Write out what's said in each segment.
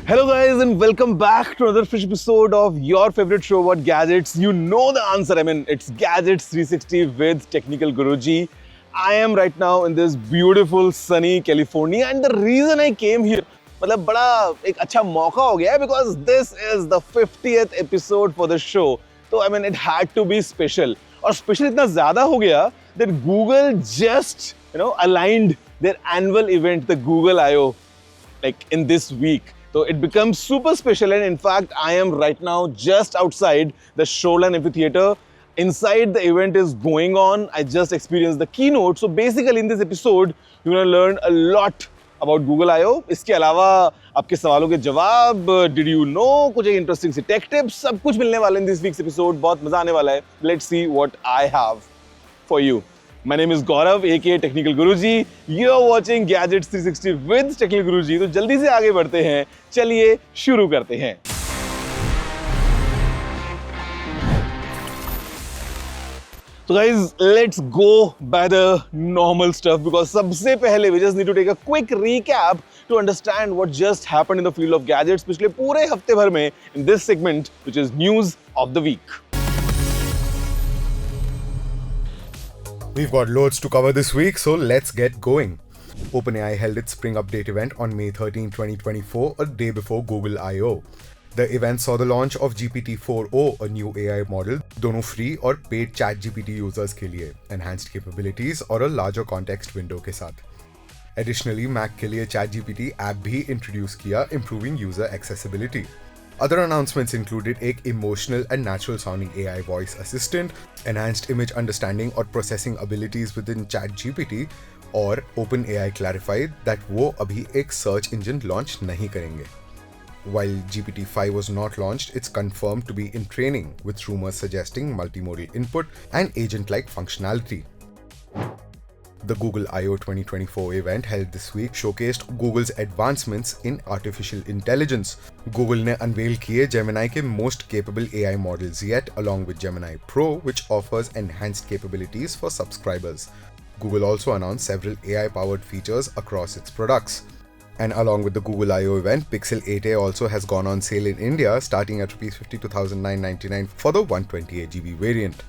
Hello guys and welcome back to another fresh episode of your favorite show about gadgets. You know the answer. I mean, it's Gadgets 360 with Technical Guruji. I am right now in this beautiful sunny California and the reason I came here मतलब बड़ा एक अच्छा मौका हो गया है because this is the 50th episode for the show. तो I mean it had to be special और special इतना ज़्यादा हो गया that Google just aligned their annual event, the Google I/O, like in this week. So it becomes super special, and in fact, I am right now just outside the Shoreline Amphitheater. Inside the event is going on. I just experienced the keynote. So basically, in this episode, you're going to learn a lot about Google I/O. इसके अलावा आपके सवालों के जवाब, did you know, कुछ एक interesting सी tech tips, सब कुछ मिलने वाले in this week's episode. बहुत मजा आने वाला है. Let's see what I have for you. My name is Gaurav, aka Technical Guruji. You're watching Gadgets 360 with Technical Guruji. तो जल्दी से आगे बढ़ते हैं. चलिए शुरू करते हैं. So guys, let's go by the normal stuff because सबसे पहले we just need to take a quick recap to understand what just happened in the field of gadgets पिछले पूरे हफ्ते भर में in this segment, which is news of the week. We've got loads to cover this week, so let's get going. OpenAI held its Spring Update event on May 13, 2024, a day before Google I/O. The event saw the launch of GPT-4o, a new AI model, दोनों free और paid ChatGPT users के लिए, enhanced capabilities और a larger context window के साथ. Additionally, Mac के लिए ChatGPT app भी introduce किया, improving user accessibility. Other announcements included एक emotional and natural sounding AI voice assistant, enhanced image understanding और processing abilities within ChatGPT, और OpenAI clarified that वो अभी एक search engine launch नहीं करेंगे. While GPT-5 was not launched, it's confirmed to be in training, with rumors suggesting multimodal input and agent-like functionality. The Google I/O 2024 event held this week showcased Google's advancements in artificial intelligence. Google ने unveil किए Gemini के most capable AI models yet, along with Gemini Pro, which offers enhanced capabilities for subscribers. Google also announced several AI-powered features across its products. And along with the Google I/O event, Pixel 8a also has gone on sale in India, starting at ₹52,999 for the 128GB variant.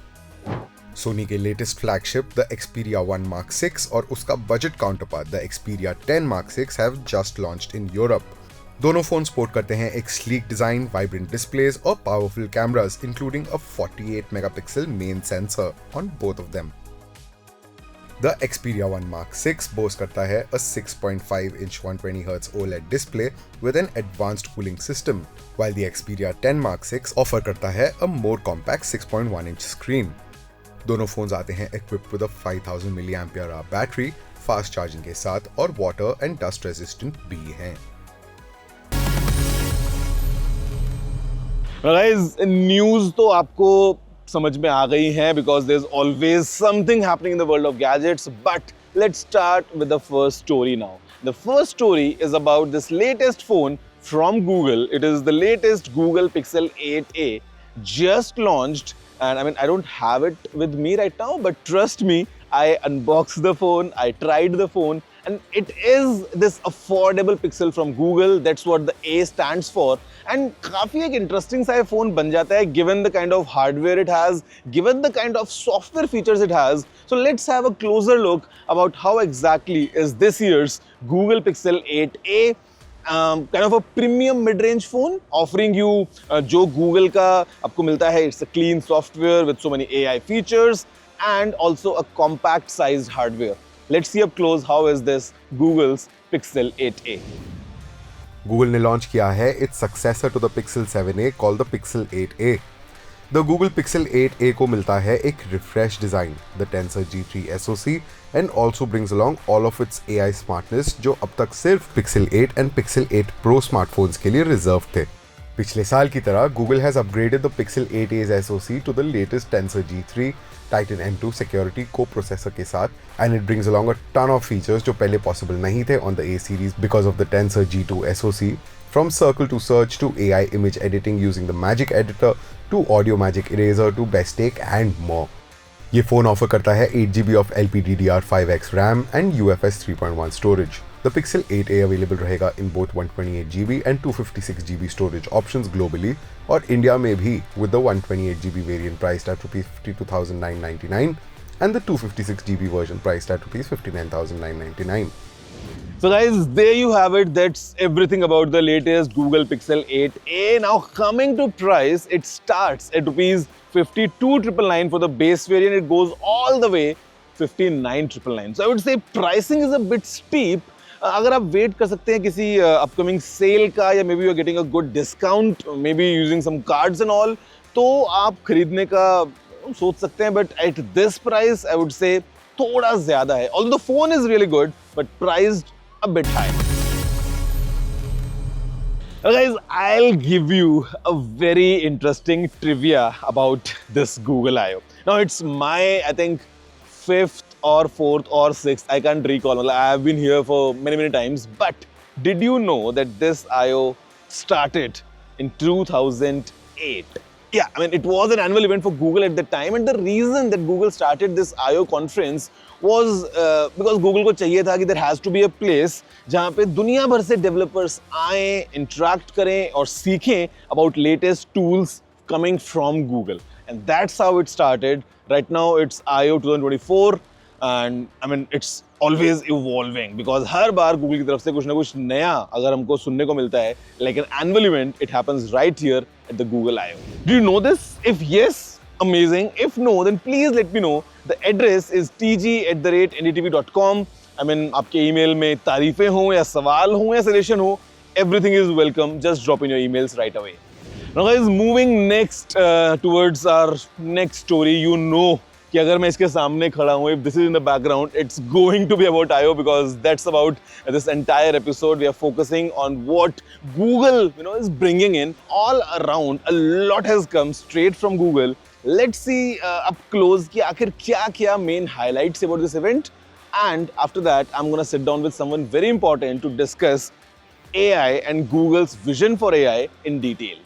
Sony के latest flagship, the Xperia 1 Mark 6 और उसका budget counterpart, the Xperia 10 Mark 6 have just launched in Europe. दोनों phone support करते हैं एक sleek design, vibrant displays और powerful cameras, including a 48 megapixel main sensor on both of them. The Xperia 1 Mark 6 boasts करता है a 6.5-inch 120Hz OLED display with an advanced cooling system, while the Xperia 10 Mark 6 offer करता है a more compact 6.1-inch screen. दोनों phones आते हैं equipped with a 5000 mAh battery, fast charging के साथ और वाटर एंड डस्ट रेजिस्टेंट भी हैं. Guys, न्यूज़ तो आपको समझ में आ गई हैं because there's always something happening in the world of gadgets. But let's start with the first story now. The first story is about this latest phone from Google. It is the latest Google Pixel 8a, just launched. And I mean, I don't have it with me right now, but trust me, I unboxed the phone, I tried the phone, and it is this affordable Pixel from Google. That's what the A stands for. And काफी एक interesting सा phone बन जाता है, given the kind of hardware it has, given the kind of software features it has. So let's have a closer look about how exactly is this year's Google Pixel 8a. Kind of a premium mid-range phone offering you जो Google का आपको मिलता है. It's a clean software with so many AI features and also a compact sized hardware. Let's see up close how is this Google's Pixel 8a. Google ने launch किया है its successor to the Pixel 7a called the Pixel 8a. The Google Pixel 8a को मिलता है एक refresh design, the Tensor G3 SoC, and also brings along all of its AI smartness जो अब तक सिर्फ Pixel 8 and Pixel 8 Pro smartphones के लिए reserved थे. पिछले साल की तरह Google has upgraded the Pixel 8a's SoC to the latest Tensor G3 Titan M2 security co-processor के साथ, and it brings along a ton of features जो पहले possible नहीं थे on the A series because of the Tensor G2 SoC. From circle to search to AI image editing using the Magic Editor to Audio Magic Eraser to Best Take and more. ये phone offer करता है 8GB of LPDDR5X RAM and UFS 3.1 storage. The Pixel 8a available रहेगा in both 128GB and 256GB storage options globally और India में भी with the 128GB variant priced at rupees 52,999 and the 256GB version priced at rupees 59,999. So guys, there you have it. That's everything about the latest Google Pixel 8a. Now coming to price, it starts at rupees 52,999 for the base variant. It goes all the way 59,999. So I would say pricing is a bit steep. अगर आप wait कर सकते हैं किसी upcoming sale का या maybe you are getting a good discount, maybe using some cards and all, तो आप खरीदने का सोच सकते हैं. But at this price I would say थोड़ा ज्यादा है. Although the phone is really good but priced a bit high. Well, guys, I'll give you a very interesting trivia about this Google I/O. Now, it's my, I think, 5th or 4th or 6th. I can't recall. I have been here for many times. But did you know that this I/O started in 2008? Yeah, I mean, it was an annual event for Google at the time. And the reason that Google started this I/O conference was because Google को चाहिए था कि there has to be a place जहाँ पे दुनिया भर से developers आएं, interact करें और सीखें about latest tools coming from Google. And that's how it started. Right now it's I/O 2024 and I mean it's always evolving because her bar Google की तरफ से कुछ ना कुछ नया अगर हमको सुनने को मिलता है, like an annual event, it happens right here at the Google I/O. Do you know this? If yes, amazing. If no, then please let me know. The address is tg@ndtv.com. I mean, आपके email में तारीफें हों या सवाल हों या suggestion हो, everything is welcome. Just drop in your emails right away. Now guys, moving next towards our next story. You know कि अगर मैं इसके सामने खड़ा हूँ, if this is in the background, it's going to be about I/O because that's about this entire episode. We are focusing on what Google, is bringing in all around. A lot has come straight from Google. Let's see up close कि आखिर क्या main highlights about this event. And after that, I'm gonna sit down with someone very important to discuss AI and Google's vision for AI in detail.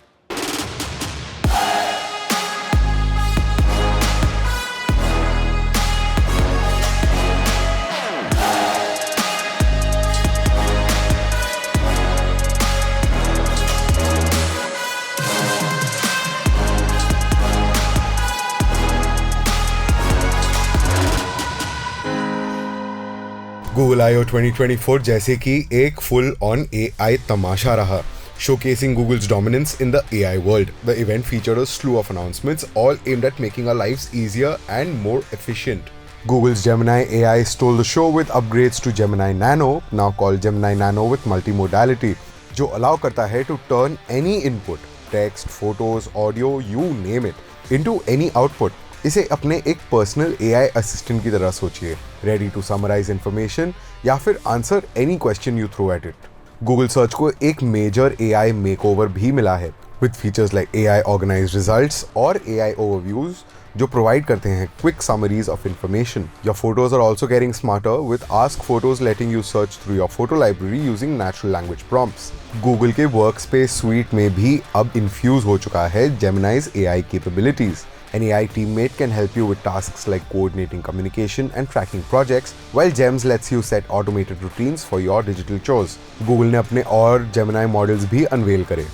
Google I/O 2024 जैसे कि एक full on AI तमाशा रहा, showcasing Google's dominance in the AI world. The event featured a slew of announcements, all aimed at making our lives easier and more efficient. Google's Gemini AI stole the show with upgrades to Gemini Nano, now called Gemini Nano with multimodality, जो allow करता है to turn any input, text, photos, audio, you name it, into any output. इसे अपने एक personal AI assistant की तरह सोचिए, ready to summarise information या फिर answer any question you throw at it. Google search को एक मेजर AI मेकओवर भी मिला है with features like AI organised results और AI ओवरव्यूज जो प्रोवाइड करते हैं quick summaries of information. Your photos are also getting smarter with ask photos letting you search through your photo library using natural language prompts. Google के workspace suite में भी अब infuse हो चुका है Gemini's AI capabilities. An AI teammate can help you with tasks like coordinating communication and tracking projects, while Gems lets you set automated routines for your digital chores. Google ने अपने और Gemini models भी unveil करे.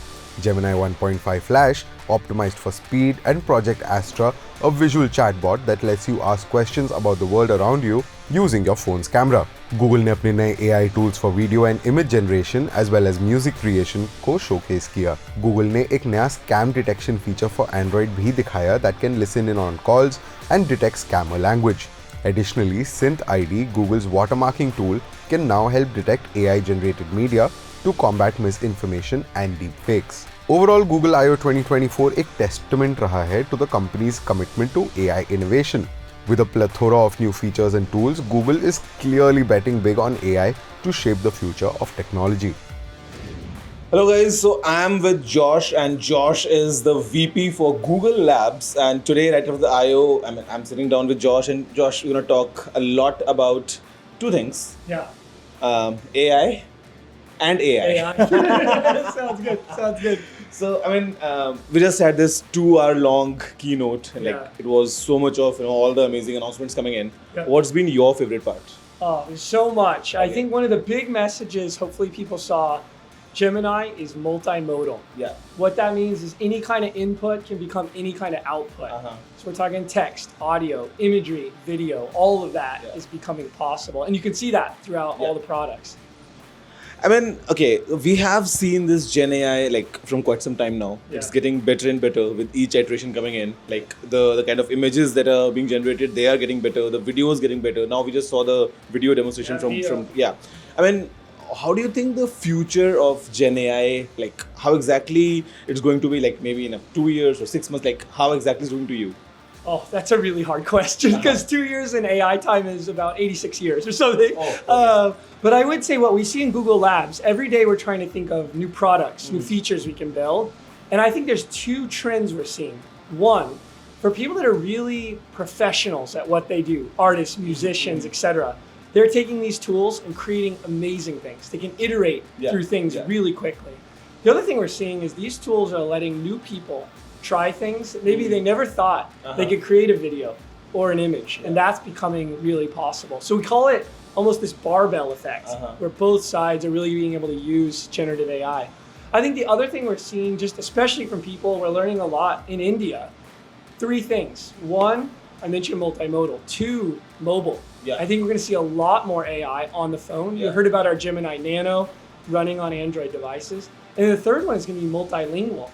Gemini 1.5 Flash, optimized for speed, and Project Astra, a visual chatbot that lets you ask questions about the world around you using your phone's camera. Google ने अपने नए AI tools for video and image generation as well as music creation को showcase किया. Google ने एक नया scam detection feature for Android भी दिखाया that can listen in on calls and detect scammer language. Additionally, SynthID, Google's watermarking tool, can now help detect AI-generated media to combat misinformation and deepfakes. Overall, Google I/O 2024 एक testament रहा है to the company's commitment to AI innovation. With a plethora of new features and tools, Google is clearly betting big on AI to shape the future of technology. Hello guys, so I am with Josh and Josh is the VP for Google Labs, and today right after the I/O, I'm sitting down with Josh, and Josh, we're going to talk a lot about two things. Yeah. AI and AI. Sounds good. So, we just had this 2-hour long keynote, and Yeah. it was so much of, all the amazing announcements coming in. Yeah. What's been your favorite part? Oh, there's so much. I think one of the big messages, hopefully people saw, Gemini is multimodal. Yeah. What that means is any kind of input can become any kind of output. So we're talking text, audio, imagery, video, all of that is becoming possible. And you can see that throughout all the products. I mean, okay, we have seen this Gen AI like from quite some time now. Yeah. It's getting better and better with each iteration coming in. Like the kind of images that are being generated, they are getting better. The video is getting better. Now we just saw the video demonstration from. I mean, how do you think the future of Gen AI, like how exactly it's going to be, like maybe in 2 years or 6 months, like how exactly it's going to you? Oh, that's a really hard question because 2 years in AI time is about 86 years or something. But I would say what we see in Google Labs, every day we're trying to think of new products, new features we can build. And I think there's two trends we're seeing. One, for people that are really professionals at what they do, artists, musicians, etc., they're taking these tools and creating amazing things. They can iterate through things really quickly. The other thing we're seeing is these tools are letting new people try things that maybe they never thought they could create a video or an image, and that's becoming really possible. So we call it almost this barbell effect, where both sides are really being able to use generative AI. I think the other thing we're seeing, just especially from people, we're learning a lot in India, 3 things. 1, I mentioned multimodal. 2, mobile. I think we're going to see a lot more AI on the phone. You heard about our Gemini Nano running on Android devices. And the third one is going to be multilingual.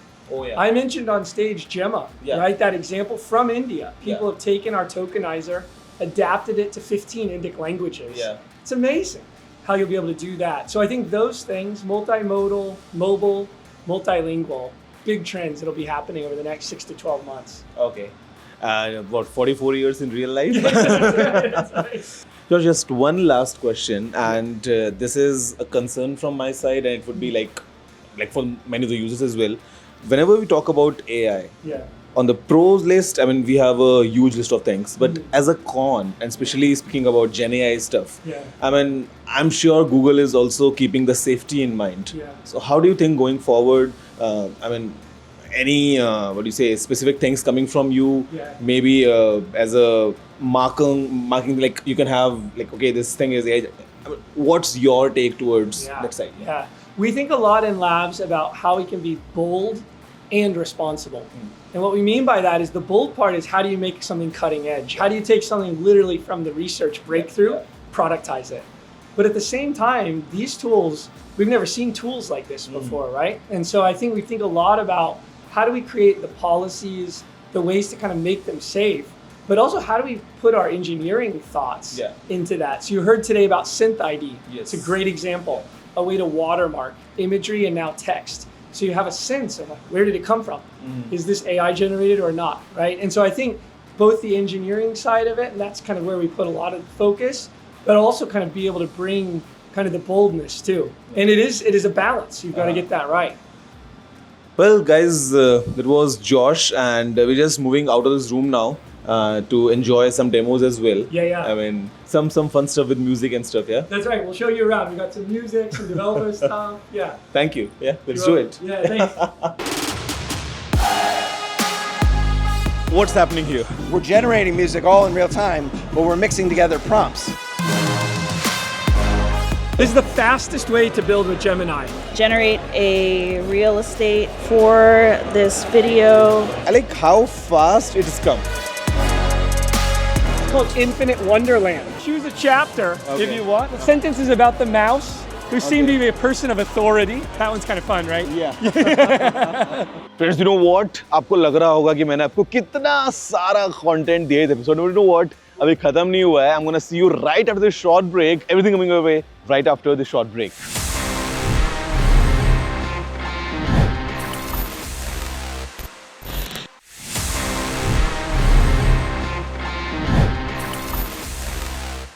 I mentioned on stage Gemma, right? That example from India. People have taken our tokenizer, adapted it to 15 Indic languages. It's amazing how you'll be able to do that. So I think those things, multimodal, mobile, multilingual, big trends that'll be happening over the next 6 to 12 months. Okay. About 44 years in real life. That's right. So just one last question, and this is a concern from my side, and it would be like for many of the users as well. Whenever we talk about AI, on the pros list, I mean, we have a huge list of things, but as a con, and especially speaking about Gen AI stuff, I mean, I'm sure Google is also keeping the safety in mind. So how do you think going forward, I mean, any, specific things coming from you, maybe as a marking, like you can have, like, okay, this thing is AI. I mean, what's your take towards that side? We think a lot in labs about how we can be bold and responsible. And what we mean by that is the bold part is how do you make something cutting edge? How do you take something literally from the research breakthrough, productize it? But at the same time, these tools, we've never seen tools like this before, right? And so I think we think a lot about how do we create the policies, the ways to kind of make them safe, but also how do we put our engineering thoughts into that? So you heard today about Synth ID. It's a great example, a way to watermark imagery and now text. So you have a sense of like, where did it come from? Is this AI generated or not, right? And so I think both the engineering side of it, and that's kind of where we put a lot of focus, but also kind of be able to bring kind of the boldness too. And it is a balance. You've got to get that right. Well, guys, that was Josh, and we're just moving out of this room now to enjoy some demos as well. I mean, some fun stuff with music and stuff, That's right. We'll show you around. We got some music, some developer stuff. Thank you. Let's do it. Thanks. What's happening here? We're generating music all in real time, but we're mixing together prompts. This is the fastest way to build with Gemini. Generate a real estate for this video. I like how fast it has come. It's called Infinite Wonderland. Choose a chapter if you want. The sentence is about the mouse who seemed to be a person of authority. That one's kind of fun, right? Friends, you know what? आपको लग रहा होगा कि मैंने आपको कितना सारा content दिया इस episode में. You know what? अभी खत्म नहीं हुआ है. I'm gonna see you right after this short break. Everything coming your way right after this short break.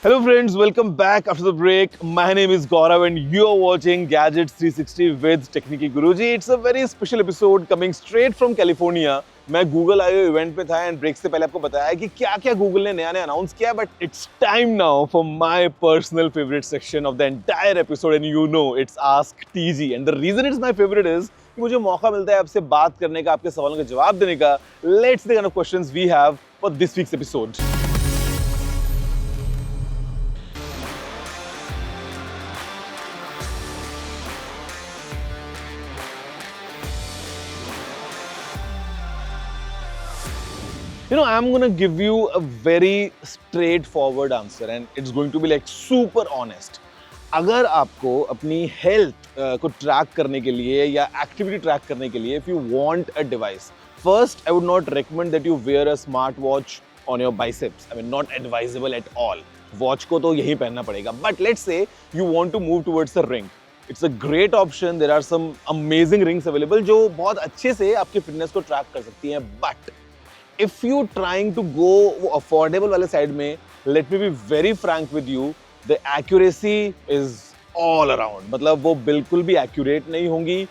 Hello friends, welcome back after the break. My name is Gaurav and you're watching Gadgets 360 with Technical Guruji. It's a very special episode coming straight from California. मैं Google I/O event पे था and break से पहले आपको बताया कि क्या-क्या Google ने नया-नया announce किया, but it's time now for my personal favorite section of the entire episode, and you know it's Ask TG. And the reason it's my favorite is कि मुझे मौका मिलता है आपसे बात करने का, आपके सवालों का जवाब देने का. Let's see the kind of questions we have for this week's episode. I'm gonna give you a very straightforward answer and it's going to be like super honest. अगर आपको अपनी हेल्थ को ट्रैक करने के लिए या एक्टिविटी ट्रैक करने के लिए if you want a device, first I would not recommend that you wear a smart watch on your biceps. I mean not advisable at all. Watch को तो यही पहनना पड़ेगा. But let's say you want to move towards a ring. It's a great option. There are some amazing rings available जो बहुत अच्छे से आपकी फिटनेस को ट्रैक कर सकती हैं. But if you trying to go वो अफोर्डेबल वाले साइड में, let me be very frank with you, the accuracy is all around. मतलब वो बिल्कुल भी एक्यूरेट नहीं होंगी.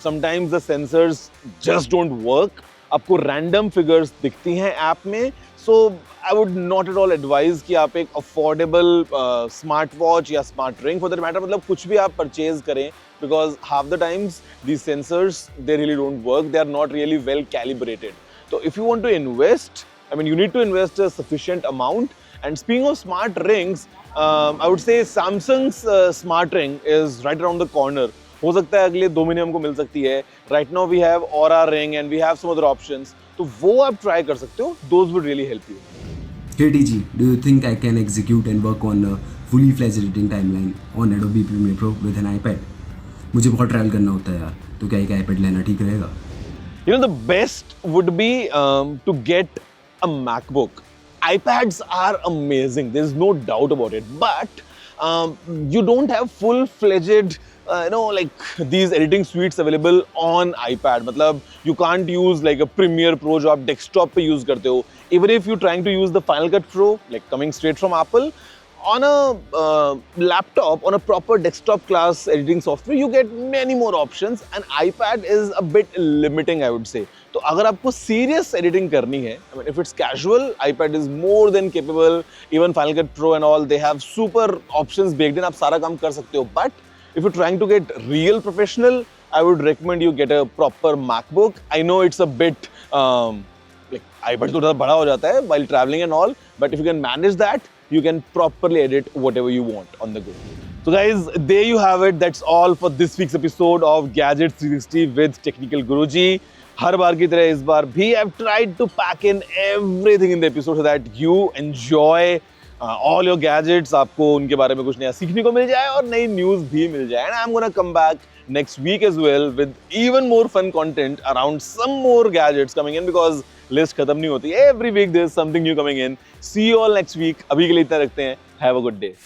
Sometimes the sensors just don't work. आपको रैंडम फिगर्स दिखती हैं ऐप में. So I would not at all advise कि आप एक अफोर्डेबल स्मार्ट वॉच या smart ring for that matter, मतलब कुछ भी आप परचेज करें, because half the times these sensors they really don't work. They are not really well calibrated. So if you want to invest, I mean you need to invest a sufficient amount. And speaking of smart rings, I would say Samsung's smart ring is right around the corner. हो सकता है अगले 2 महीने हमको मिल सकती है. Right now we have Aura ring and we have some other options. तो वो आप ट्राई कर सकते हो. Those would really help you. Hey TG, do you think I can execute and work on a fully fledged editing timeline on Adobe Premiere Pro with an iPad? मुझे बहुत travel करना होता है यार, तो क्या एक iPad लेना ठीक रहेगा? The best would be to get a MacBook. iPads are amazing. There's no doubt about it. But you don't have full-fledged, like these editing suites available on iPad. मतलब you can't use like a Premiere Pro जो आप desktop पे use करते हो. Even if you're trying to use the Final Cut Pro, like coming straight from Apple, on a laptop, on a proper desktop class editing software, you get many more options and iPad is a bit limiting, I would say. तो अगर आपको serious editing करनी है, I mean, if it's casual, iPad is more than capable. Even Final Cut Pro and all, they have super options baked in. आप सारा काम कर सकते हो. But if you're trying to get real professional, I would recommend you get a proper MacBook. I know it's a bit like iPad तो थोड़ा बड़ा हो जाता है while traveling and all, but if you can manage that, you can properly edit whatever you want on the go. So guys, there you have it. That's all for this week's episode of Gadgets 360 with Technical Guruji. हर बार की तरह इस बार भी I've tried to pack in everything in the episode so that you enjoy all your gadgets. आपको उनके बारे में कुछ नया सीखने को मिल जाए और नई न्यूज़ भी मिल जाए. And I'm gonna come back next week as well with even more fun content around some more gadgets coming in because list खत्म नहीं होती. Every week there's something new coming in. See you all next week. अभी के लिए इतना रखते हैं. Have a good day.